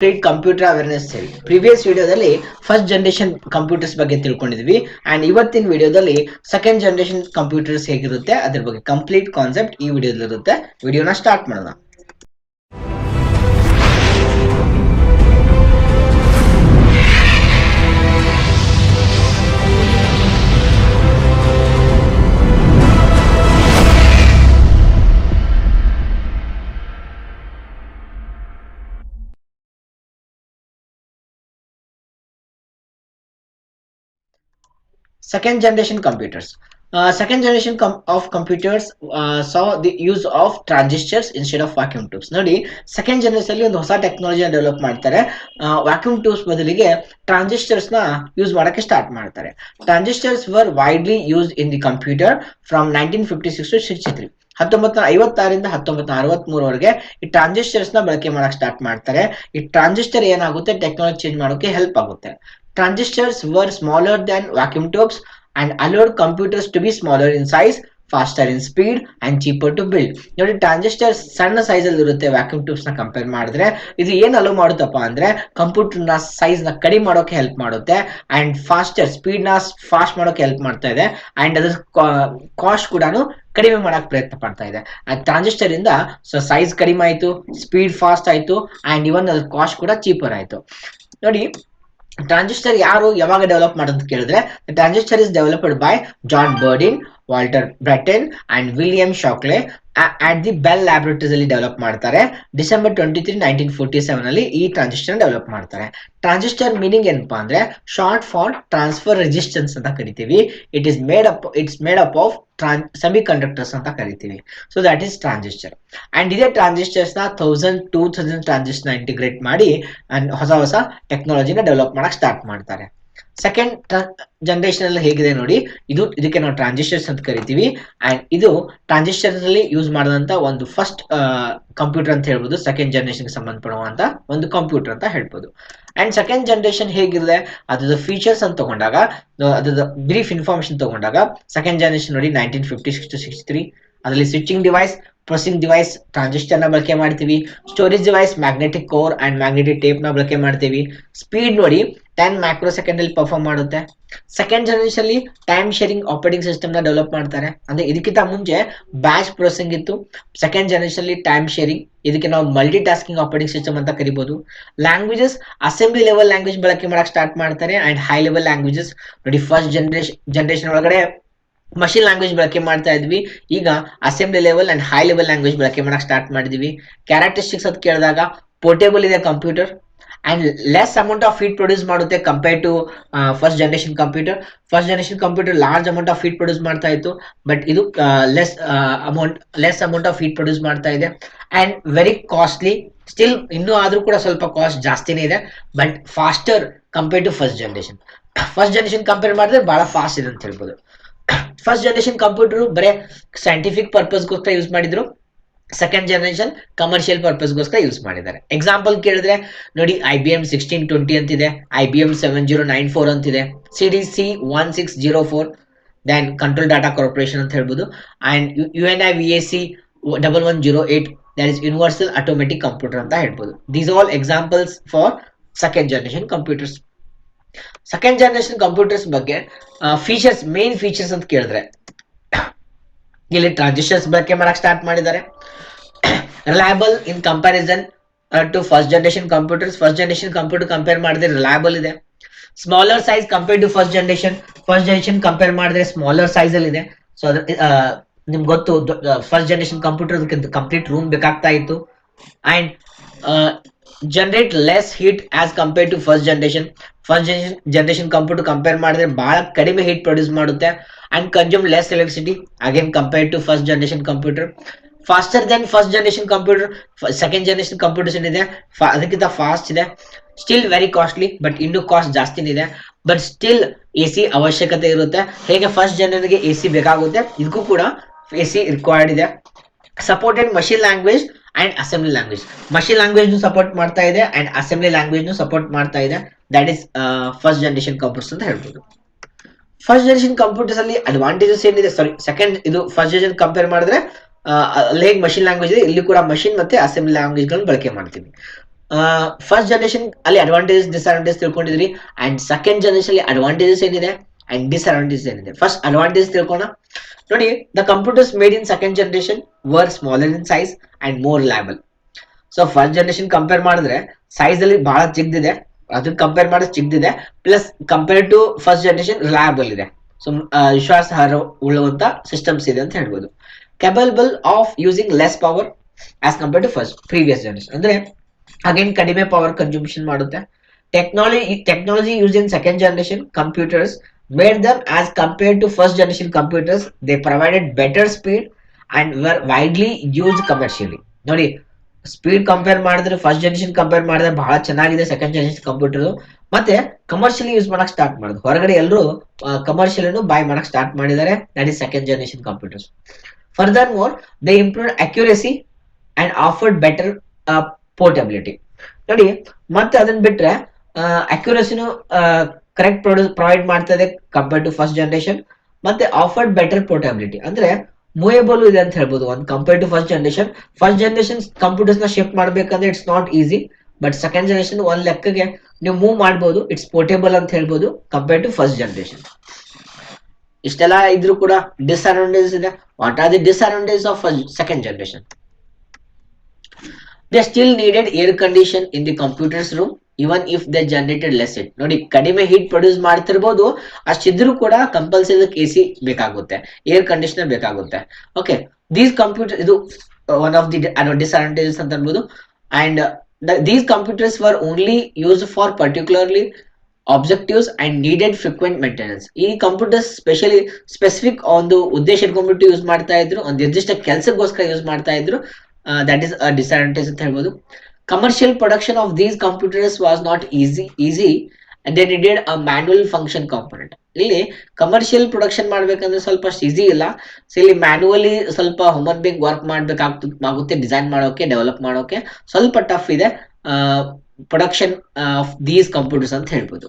Complete computer awareness ಸೇರಿ previous ವಿಡಿಯೋದಲ್ಲಿ first generation computers ಬಗ್ಗೆ ತಿಳ್ಕೊಂಡಿದ್ವಿ ಅಂಡ್ ಇವತ್ತಿನ ವಿಡಿಯೋದಲ್ಲಿ ಸೆಕೆಂಡ್ ಜನರೇಷನ್ ಕಂಪ್ಯೂಟರ್ಸ್ ಹೇಗಿರುತ್ತೆ ಅದ್ರ ಬಗ್ಗೆ ಕಂಪ್ಲೀಟ್ ಕಾನ್ಸೆಪ್ಟ್ ಈ ವಿಡಿಯೋದಲ್ಲಿ ಇರುತ್ತೆ. ವಿಡಿಯೋನ ಸ್ಟಾರ್ಟ್ ಮಾಡೋಣ. Second generation computers. Second generation of computers saw the use of transistors instead of vacuum tubes. ನೋಡಿ ಸೆಕೆಂಡ್ ಜನರೇಷನ್ ಅಲ್ಲಿ ಒಂದು ಹೊಸ ಟೆಕ್ನಾಲಜಿನ ಡೆವಲಪ್ ಮಾಡ್ತಾರೆ. ವ್ಯಾಕ್ಯೂಮ್ ಟ್ಯೂಬ್ಸ್ ಬದಲಿಗೆ ಟ್ರಾನ್ಸಿಸ್ಟರ್ಸ್ ನ ಯೂಸ್ ಮಾಡಕ್ಕೆ ಸ್ಟಾರ್ಟ್ ಮಾಡ್ತಾರೆ. Transistors var widely used in the computer from 1956 to 63. 1956ರಿಂದ 1963ವರೆಗೆ ಈ ಟ್ರಾನ್ಸಿಸ್ಟರ್ಸ್ ನ ಬಳಕೆ ಮಾಡಕ್ ಸ್ಟಾರ್ಟ್ ಮಾಡ್ತಾರೆ. ಈ ಟ್ರಾನ್ಸಿಸ್ಟರ್ ಏನಾಗುತ್ತೆ, ಟೆಕ್ನಾಲಜಿ ಚೇಂಜ್ ಮಾಡೋಕೆ ಹೆಲ್ಪ್ ಆಗುತ್ತೆ. Transistors were smaller than vacuum tubes and allowed computers to be smaller in size, faster in speed and cheaper to build. ನೋಡಿ ಟ್ರಾನ್ಸಿಸ್ಟರ್ ಸಣ್ಣ ಸೈಜ್ ಅಲ್ಲಿ ಇರುತ್ತೆ ವ್ಯಾಕ್ಯೂಮ್ ಟ್ಯೂಬ್ಸ್ ನ ಕಂಪೇರ್ ಮಾಡಿದ್ರೆ. ಇದು ಏನ್ ಅಲೋ ಮಾಡುತ್ತಪ್ಪ ಅಂದ್ರೆ ಕಂಪ್ಯೂಟರ್ ನ ಸೈಜ್ ನ ಕಡಿಮೆ ಮಾಡೋಕೆ ಹೆಲ್ಪ್ ಮಾಡುತ್ತೆ ಅಂಡ್ ಫಾಸ್ಟರ್ ಸ್ಪೀಡ್ ನ ಫಾಸ್ಟ್ ಮಾಡೋಕೆ ಹೆಲ್ಪ್ ಮಾಡ್ತಾ ಇದೆ ಅಂಡ್ ಅದ್ರ ಕಾಸ್ಟ್ ಕೂಡ ಕಡಿಮೆ ಮಾಡಕ್ ಪ್ರಯತ್ನ ಪಡ್ತಾ ಇದೆ. ಟ್ರಾನ್ಸಿಸ್ಟರ್ ಇಂದ ಸೈಜ್ ಕಡಿಮೆ ಆಯ್ತು, ಸ್ಪೀಡ್ ಫಾಸ್ಟ್ ಆಯ್ತು ಅಂಡ್ ಇವನ್ ಅದ್ರ ಕಾಸ್ಟ್ ಕೂಡ ಚೀಪರ್ ಆಯ್ತು. ನೋಡಿ ಟ್ರಾನ್ಸಿಸ್ಟರ್ ಯಾರು ಯಾವಾಗ ಡೆವಲಪ್ ಮಾಡೋದು ಕೇಳಿದ್ರೆ, transistor is developed by John Bardeen, Walter Brattain and William Shockley at the Bell laboratories ಅಲ್ಲಿ ಡೆವಲಪ್ ಮಾಡ್ತಾರೆ. ಡಿಸೆಂಬರ್ 23, 1947 ಅಲ್ಲಿ ಈ ಟ್ರಾನ್ಸಿಸ್ಟರ್ ಡೆವಲಪ್ ಮಾಡ್ತಾರೆ. ಟ್ರಾನ್ಸಿಸ್ಟರ್ ಮೀನಿಂಗ್ ಏನಪ್ಪಾ ಅಂದ್ರೆ ಶಾರ್ಟ್ ಫಾರ್ ಟ್ರಾನ್ಸ್ಫರ್ ರೆಸಿಸ್ಟೆನ್ಸ್ ಅಂತ ಕರಿತೀವಿ. It's made up of semiconductors ಅಂತ ಕರಿತೀವಿ. So that is transistor. And ಇದೇ ಟ್ರಾನ್ಸಿಸ್ಟರ್ಸ್ ನ 2000 ಟ್ರಾನ್ಸಿಸ್ಟರ್ ನ ಇಂಟಿಗ್ರೇಟ್ ಮಾಡಿ ಅಂಡ್ ಹೊಸ ಟೆಕ್ನಾಲಜಿನ ಡೆವಲಪ್ ಮಾಡಕ್ ಸ್ಟಾರ್ಟ್ ಮಾಡ್ತಾರೆ. ಸೆಕೆಂಡ್ ಜನರೇಷನ್ ಅಲ್ಲಿ ಹೇಗಿದೆ ನೋಡಿ, ಇದಕ್ಕೆ ನಾವು ಟ್ರಾನ್ಸಿಸ್ಟರ್ಸ್ ಅಂತ ಕರಿತೀವಿ ಅಂಡ್ ಇದು ಟ್ರಾನ್ಸಿಸ್ಟರ್ ಅಲ್ಲಿ ಯೂಸ್ ಮಾಡಿದಂತ ಒಂದು ಫಸ್ಟ್ ಕಂಪ್ಯೂಟರ್ ಅಂತ ಹೇಳ್ಬೋದು. ಸೆಕೆಂಡ್ ಜನರೇಷನ್ ಸಂಬಂಧಪಡುವಂತ ಒಂದು ಕಂಪ್ಯೂಟರ್ ಅಂತ ಹೇಳ್ಬೋದು. ಅಂಡ್ ಸೆಕೆಂಡ್ ಜನರೇಷನ್ ಹೇಗಿದೆ, ಅದ್ರ ಫೀಚರ್ಸ್ ಅಂತ ತಗೊಂಡಾಗ, ಅದ್ರ ಬ್ರೀಫ್ ಇನ್ಫಾರ್ಮೇಶನ್ ತಗೊಂಡಾಗ, ಸೆಕೆಂಡ್ ಜನರೇಷನ್ ನೋಡಿ 1956 to 63 ಅದರಲ್ಲಿ switching device, processing device transistor ನ ಬಳಕೆ ಮಾಡ್ತೀವಿ. Storage device magnetic core and magnetic tape ನ ಬಳಕೆ ಮಾಡ್ತೀವಿ. ಸ್ಪೀಡ್ ನೋಡಿ 10 ಮೈಕ್ರೋ ಸೆಕೆಂಡ್ ಅಲ್ಲಿ ಪರ್ಫಾರ್ಮ್ ಮಾಡುತ್ತೆ. ಸೆಕೆಂಡ್ ಜನರೇಷನ್ ಅಲ್ಲಿ ಟೈಮ್ ಶೇರಿಂಗ್ ಆಪರೇಟಿಂಗ್ ಸಿಸ್ಟಮ್ ನ ಡೆವಲಪ್ ಮಾಡ್ತಾರೆ. ಅಂದ್ರೆ ಇದಕ್ಕಿಂತ ಮುಂಚೆ ಬ್ಯಾಚ್ ಪ್ರೊಸೆಸಿಂಗ್ ಇತ್ತು. ಸೆಕೆಂಡ್ ಜನರೇಷನ್ ಅಲ್ಲಿ ಟೈಮ್ ಶೇರಿಂಗ್, ಇದಕ್ಕೆ ನಾವು ಮಲ್ಟಿ ಟಾಸ್ಕಿಂಗ್ ಆಪರೇಟಿಂಗ್ ಸಿಸ್ಟಮ್ ಅಂತ ಕರಿಬಹುದು. ಲ್ಯಾಂಗ್ವೇಜಸ್ ಅಸೆಂಬ್ಲಿ ಲೆವೆಲ್ ಲ್ಯಾಂಗ್ವೇಜ್ ಬಳಕೆ ಮಾಡಕ್ ಸ್ಟಾರ್ಟ್ ಮಾಡ್ತಾರೆ ಅಂಡ್ ಹೈ ಲೆವೆಲ್ ಲ್ಯಾಂಗ್ವೇಜಸ್ ನೋಡಿ ಫಸ್ಟ್ ಜನರೇಷನ್ ಒಳಗಡೆ ಮಷಿನ್ ಲ್ಯಾಂಗ್ವೇಜ್ ಬಳಕೆ ಮಾಡ್ತಾ ಇದ್ವಿ, ಈಗ assembly level and high level language ಬಳಕೆ ಮಾಡಕ್ ಸ್ಟಾರ್ಟ್ ಮಾಡಿದ್ವಿ. ಕ್ಯಾರೆಕ್ಟರಿಸ್ಟಿಕ್ಸ್ ಅಂತ ಕೇಳಿದಾಗ ಪೋರ್ಟೇಬಲ್ ಇದೆ computer and less amount of heat produce ಮಾಡುತ್ತೆ compare to first generation computer. First generation computer large amount of heat produce ಮಾಡ್ತಾ ಇತ್ತು, ಬಟ್ ಇದು less amount of heat produce ಮಾಡ್ತಾ ಇದೆ ಅಂಡ್ ವೆರಿ ಕಾಸ್ಟ್ಲಿ. ಸ್ಟಿಲ್ ಇನ್ನೂ ಆದ್ರೂ ಕೂಡ ಸ್ವಲ್ಪ ಕಾಸ್ಟ್ ಜಾಸ್ತಿನೇ ಇದೆ, but faster compare to first generation. First generation compare ಮಾಡಿದ್ರೆ ಬಹಳ ಫಾಸ್ಟ್ ಇದೆ ಅಂತ ಹೇಳ್ಬೋದು. ಫಸ್ಟ್ ಜನರೇಷನ್ ಕಂಪ್ಯೂಟರ್ ಬರೇ ಸೈಂಟಿಫಿಕ್ ಪರ್ಪಸ್ಗೋಸ್ಕರ ಯೂಸ್ ಮಾಡಿದ್ರು. ಸೆಕೆಂಡ್ ಜನರೇಷನ್ ಕಮರ್ಷಿಯಲ್ ಪರ್ಪಸ್ಗೋಸ್ಕರ ಯೂಸ್ ಮಾಡಿದ್ದಾರೆ. ಎಕ್ಸಾಂಪಲ್ ಕೇಳಿದ್ರೆ ನೋಡಿ, IBM 1620 ಅಂತಿದೆ, IBM 7094 ಅಂತಿದೆ, CDC 1604, then control data corporation ಅಂತ ಹೇಳ್ಬೋದು and UNIVAC 1108, that is universal automatic computer ಅಂತ ಹೇಳ್ಬೋದು. These all examples for second generation computers. Second generation computers ಬಗ್ಗೆ ಫೀಚರ್ಸ್, ಮೇನ್ ಫೀಚರ್ಸ್ ಅಂತ ಕೇಳಿದ್ರೆ, ಇಲ್ಲಿ ಟ್ರಾನ್ಸಿಸ್ಟರ್ಸ್ ಬಳಕೆ ಮಾಡಕ್ ಸ್ಟಾರ್ಟ್ ಮಾಡಿದ್ದಾರೆ. Reliable in comparison to first generation computers. First generation computer compare ಮಾಡಿದ್ರೆ ರಿಲಯಬಲ್ ಇದೆ. Smaller size compare to first generation compare ಮಾಡಿದ್ರೆ ಸ್ಮಾಲರ್ ಸೈಜ್ ಅಲ್ಲಿ ಇದೆ. ಸೊ ಅದ್ರ ನಿಮ್ಗೆ ಗೊತ್ತು, first generation computer complete room ಬೇಕಾಗ್ತಾ ಇತ್ತು and generate less heat as compare to first generation computer compare ಮಾಡಿದ್ರೆ ಬಹಳ ಕಡಿಮೆ ಹೀಟ್ ಪ್ರೊಡ್ಯೂಸ್ ಮಾಡುತ್ತೆ and consume less electricity again compare to first generation computer. Faster than first generation computer. Second generation computers ಏನಿದೆ ಅದಕ್ಕಿಂತ fast ಇದೆ. Still very costly, but ಇನ್ನೂ cost ಜಾಸ್ತಿನೇ ಇದೆ. ಬಟ್ ಸ್ಟಿಲ್ AC ಅವಶ್ಯಕತೆ ಇರುತ್ತೆ. ಹೇಗೆ ಫಸ್ಟ್ ಜನರಿಗೆ AC ಬೇಕಾಗುತ್ತೆ, ಇದಕ್ಕೂ ಕೂಡ AC ರಿಕ್ವೈರ್ಡ್ ಇದೆ. Supported machine language and assembly language. Machine language support ಮಾಡ್ತಾ ಇದೆ ಅಂಡ್ ಅಸೆಂಬ್ಲಿ ಲ್ಯಾಂಗ್ವೇಜ್ ಸಪೋರ್ಟ್ ಮಾಡ್ತಾ ಇದೆ. That is first generation computers ಅಂತ ಹೇಳ್ಬೋದು. ಫಸ್ಟ್ ಜನರೇಷನ್ ಕಂಪ್ಯೂಟರ್ಸ್ ಅಲ್ಲಿ ಅಡ್ವಾಂಟೇಜಸ್ ಏನಿದೆ, ಸಾರಿ ಸೆಕೆಂಡ್ ಇದು ಫಸ್ಟ್ ಜನರೇಷನ್ ಕಂಪೇರ್ ಮಾಡಿದ್ರೆ ಹೇಗೆ ಮಷಿನ್ ಲ್ಯಾಂಗ್ವೇಜ್ ಇದೆ, ಇಲ್ಲಿ ಕೂಡ ಮಷಿನ್ ಮತ್ತೆ ಅಸೆಂಬ್ಲಿ ಲ್ಯಾಂಗ್ವೇಜ್ ಗಳನ್ನ ಬಳಕೆ ಮಾಡ್ತೀವಿ. ಫಸ್ಟ್ ಜನರೇಷನ್ ಅಲ್ಲಿ ಅಡ್ವಾಂಟೇಜಸ್ ಡಿಸ್ಅಡ್ವಾಂಟೇಜ್ ತಿಳ್ಕೊಂಡಿದ್ರಿ ಅಂಡ್ ಸೆಕೆಂಡ್ ಜನರೇಷನ್ ಅಲ್ಲಿ ಅಡ್ವಾಂಟೇಜಸ್ ಏನಿದೆ ಅಂಡ್ ಡಿಸ್ಅಡ್ವಾಂಟೇಜಸ್ ಏನಿದೆ. ಫಸ್ಟ್ ಅಡ್ವಾಂಟೇಜ್ ತಿಳ್ಕೋಣ. ನೋಡಿ, the computers made in second generation were smaller in size and more reliable. So first generation compare ಮಾಡಿದ್ರೆ ಸೈಜ್ ಅಲ್ಲಿ ಬಹಳ ಚಿಕ್ಕದಿದೆ, ಅದನ್ನ ಕಂಪೇರ್ ಮಾಡಿದ್ರೆ ಚಿಕ್ಕದಿದೆ, plus compare to first generation reliable ಇದೆ. ಸೊ ವಿಶ್ವಾಸಾರ್ಹ ಉಳ್ಳುವಂತ ಸಿಸ್ಟಮ್ಸ್ ಇದೆ ಅಂತ ಹೇಳ್ಬೋದು. Capable of using less power as compare to first previous generation, ಅಂದ್ರೆ ಅಗೇನ್ ಕಡಿಮೆ ಪವರ್ ಕನ್ಸ್ಯೂಮ್ಷನ್ ಮಾಡುತ್ತೆ. Technology use in second generation computers made them as compared to first generation computers, they provided better speed and were widely use commercially. ನೋಡಿ, speed compare ಮಾಡಿದ್ರೆ first generation compare ಮಾಡಿದ್ರೆ ಬಹಳ ಚೆನ್ನಾಗಿದೆ second generation computer. ಮತ್ತೆ commercially use ಮಾಡಕ್ start ಮಾಡಿದ್ರು, ಹೊರಗಡೆ ಎಲ್ಲರೂ ಕಮರ್ಷಿಯಲ್ ಬೈ ಮಾಡಕ್ ಸ್ಟಾರ್ಟ್ ಮಾಡಿದ್ದಾರೆ. That is second generation computers. Further more they improve accuracy and offered better portability. ನೋಡಿ, ಮತ್ತೆ ಅದನ್ನ ಬಿಟ್ರೆ ಅಕ್ಯುರಸಿನು ಕರೆಕ್ಟ್ ಪ್ರೊವೈಡ್ ಮಾಡ್ತದೆ ಕಂಪೇರ್ ಟು ಫಸ್ಟ್ ಜನರೇಷನ್. ಮತ್ತೆ ಆಫರ್ಡ್ ಬೆಟರ್ ಪೋರ್ಟಬಿಲಿಟಿ ಅಂದ್ರೆ ಮೂವೇಬಲ್ ಇದೆ ಅಂತ ಹೇಳ್ಬೋದು ಒಂದು compare to first generation. First generation computers ನ ಶಿಫ್ಟ್ ಮಾಡ್ಬೇಕಂದ್ರೆ it's not easy, but second generation ಒಂದ್ ಲೆಕ್ಕಗೆ ನೀವು ಮೂವ್ ಮಾಡ್ಬೋದು, ಇಟ್ಸ್ ಪೋರ್ಟೇಬಲ್ ಅಂತ ಹೇಳ್ಬೋದು ಕಂಪೇರ್ ಟು ಫಸ್ಟ್ ಜನರೇಷನ್. ಇಷ್ಟೆಲ್ಲ ಇದ್ರೂ ಕೂಡ ಡಿಸ್ಅಡ್ವಾಂಟೇಜಸ್ ಇದೆ. What are the disadvantage of second generation? They still needed air condition in the computers room even if they generated less it. ನೋಡಿ, ಕಡಿಮೆ ಹೀಟ್ ಪ್ರೊಡ್ಯೂಸ್ ಮಾಡ್ತಿರ್ಬೋದು, ಅಷ್ಟಿದ್ರು ಕೂಡ compulsory AC ಬೇಕಾಗುತ್ತೆ, air conditioner ಬೇಕಾಗುತ್ತೆ. Okay, these computer ಇದು one of the disadvantages ಅಂತ ಅನ್ಬೋದು. And these computers var only use for particularly objectives and needed frequent maintenance. ಈ computers specific ಒಂದು ಉದ್ದೇಶ ಇಟ್ಕೊಂಡ್ಬಿಟ್ಟು ಯೂಸ್ ಮಾಡ್ತಾ ಇದ್ರು, ಒಂದು ನಿರ್ದಿಷ್ಟ ಕೆಲಸಕ್ಕೋಸ್ಕರ ಯೂಸ್ ಮಾಡ್ತಾ ಇದ್ರು. ದಟ್ ಇಸ್ ಅ ಡಿಸ್ಅಡ್ವಾಂಟೇಜ್ ಅಂತ ಹೇಳ್ಬೋದು. Commercial production of these computers was not easy and they needed a manual function component. ಇಲ್ಲಿ ಕಮರ್ಷಿಯಲ್ ಪ್ರೊಡಕ್ಷನ್ ಮಾಡ್ಬೇಕಂದ್ರೆ ಸ್ವಲ್ಪ ಈಸಿ ಇಲ್ಲ. ಸೊ ಇಲ್ಲಿ ಮ್ಯಾನ್ಯುವಲಿ ಸ್ವಲ್ಪ ಹ್ಯೂಮನ್ ಬೀಯಿಂಗ್ ವರ್ಕ್ ಮಾಡ್ಬೇಕಾಗುತ್ತೆ, ಡಿಸೈನ್ ಮಾಡೋಕೆ, ಡೆವಲಪ್ ಮಾಡೋಕೆ ಸ್ವಲ್ಪ ಟಫ್ ಇದೆ ಪ್ರೊಡಕ್ಷನ್ ಆಫ್ ದೀಸ್ ಕಂಪ್ಯೂಟರ್ಸ್ ಅಂತ ಹೇಳ್ಬೋದು.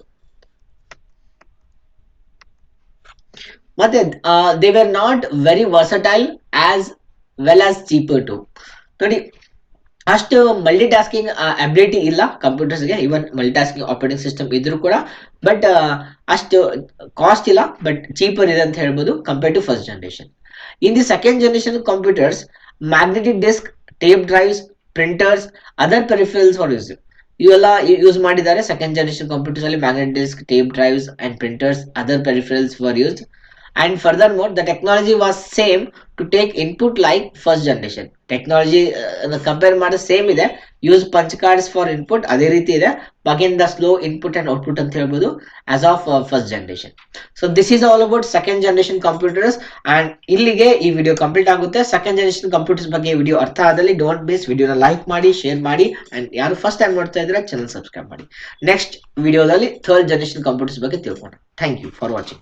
ಮತ್ತೆ they were not very versatile as well as cheaper too. ನೋಡಿ, ಅಷ್ಟು ಮಲ್ಟಿ ಟಾಸ್ಕಿಂಗ್ ಅಬಿಲಿಟಿ ಇಲ್ಲ ಕಂಪ್ಯೂಟರ್ಸ್ಗೆ, even multitasking operating system ಇದ್ರು ಕೂಡ, ಬಟ್ ಅಷ್ಟು ಕಾಸ್ಟ್ ಇಲ್ಲ, ಬಟ್ ಚೀಪರ್ ಇದೆ ಅಂತ ಹೇಳ್ಬೋದು compare to first generation. In the second generation computers, magnetic disk, tape drives, printers, other peripherals for use, ಇವೆಲ್ಲ ಯೂಸ್ ಮಾಡಿದ್ದಾರೆ ಸೆಕೆಂಡ್ ಜನರೇಷನ್ ಕಂಪ್ಯೂಟರ್ಸ್ ಅಲ್ಲಿ. Magnetic disk, tape drives and printers, other peripherals for used. And furthermore, the technology was same to take input like first generation. Technology compare ಮಾಡಿದ್ರೆ same ಇದೆ, use punch cards for input ಅದೇ ರೀತಿ ಇದೆ, began the slow input and output ಅಂತ ಹೇಳ್ಬೋದು as of first generation. So this is all about second generation computers. And ಇಲ್ಲಿಗೆ ಈ video complete ಆಗುತ್ತೆ. ಸೆಕೆಂಡ್ ಜನರೇಷನ್ ಕಂಪ್ಯೂಟರ್ಸ್ ಬಗ್ಗೆ ವಿಡಿಯೋ ಅರ್ಥ ಆದಲ್ಲಿ ಡೋಂಟ್ ಮಿಸ್ ವಿಡಿಯೋನ ಲೈಕ್ ಮಾಡಿ, ಶೇರ್ ಮಾಡಿ, ಅಂಡ್ ಯಾರು ಫಸ್ಟ್ ಟೈಮ್ ನೋಡ್ತಾ ಇದ್ರೆ ಚಾನಲ್ ಸಬ್ಸ್ಕ್ರೈಬ್ ಮಾಡಿ. ನೆಕ್ಸ್ಟ್ ವಿಡಿಯೋದಲ್ಲಿ ಥರ್ಡ್ ಜನರೇಷನ್ ಕಂಪ್ಯೂಟರ್ಸ್ ಬಗ್ಗೆ ತಿಳ್ಕೋಣ. Thank you for watching.